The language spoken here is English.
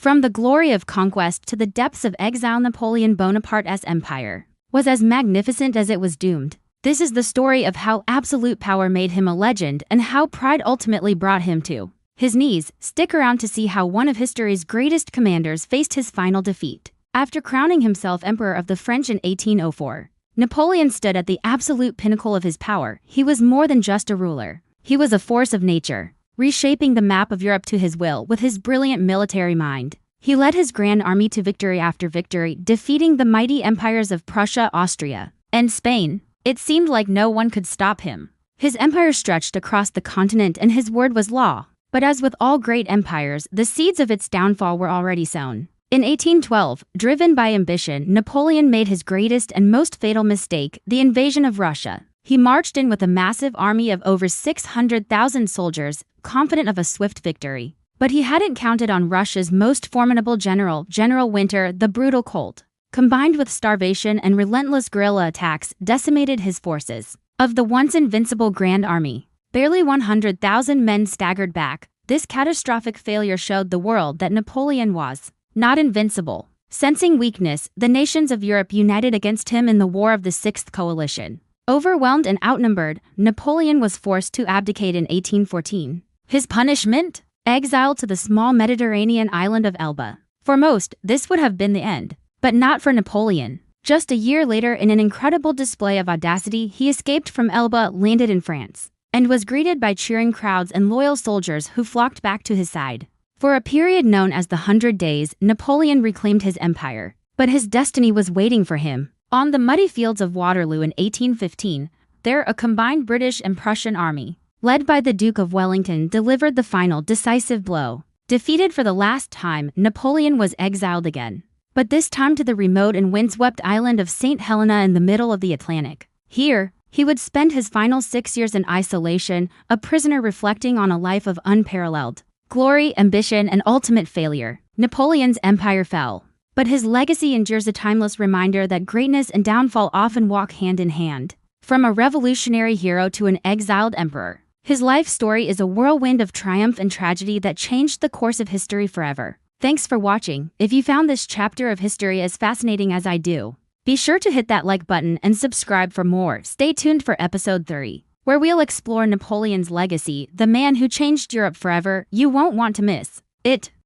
From the glory of conquest to the depths of exile, Napoleon Bonaparte's empire was as magnificent as it was doomed. This is the story of how absolute power made him a legend and how pride ultimately brought him to his knees. Stick around to see how one of history's greatest commanders faced his final defeat. After crowning himself Emperor of the French in 1804, Napoleon stood at the absolute pinnacle of his power. He was more than just a ruler. He was a force of nature, reshaping the map of Europe to his will with his brilliant military mind. He led his grand army to victory after victory, defeating the mighty empires of Prussia, Austria, and Spain. It seemed like no one could stop him. His empire stretched across the continent and his word was law. But as with all great empires, the seeds of its downfall were already sown. In 1812, driven by ambition, Napoleon made his greatest and most fatal mistake, the invasion of Russia. He marched in with a massive army of over 600,000 soldiers, confident of a swift victory. But he hadn't counted on Russia's most formidable general, General Winter, the brutal cold, combined with starvation and relentless guerrilla attacks, decimated his forces. Of the once invincible Grand Army, barely 100,000 men staggered back. This catastrophic failure showed the world that Napoleon was not invincible. Sensing weakness, the nations of Europe united against him in the War of the Sixth Coalition. Overwhelmed and outnumbered, Napoleon was forced to abdicate in 1814. His punishment? Exile to the small Mediterranean island of Elba. For most, this would have been the end. But not for Napoleon. Just a year later, in an incredible display of audacity, he escaped from Elba, landed in France, and was greeted by cheering crowds and loyal soldiers who flocked back to his side. For a period known as the 100 Days, Napoleon reclaimed his empire. But his destiny was waiting for him. On the muddy fields of Waterloo in 1815, there a combined British and Prussian army, led by the Duke of Wellington, delivered the final decisive blow. Defeated for the last time, Napoleon was exiled again. But this time to the remote and windswept island of St. Helena in the middle of the Atlantic. Here, he would spend his final 6 years in isolation, a prisoner reflecting on a life of unparalleled glory, ambition, and ultimate failure. Napoleon's empire fell. But his legacy endures, a timeless reminder that greatness and downfall often walk hand in hand. From a revolutionary hero to an exiled emperor, his life story is a whirlwind of triumph and tragedy that changed the course of history forever. Thanks for watching. If you found this chapter of history as fascinating as I do, be sure to hit that like button and subscribe for more. Stay tuned for episode 3, where we'll explore Napoleon's legacy, the man who changed Europe forever. You won't want to miss it.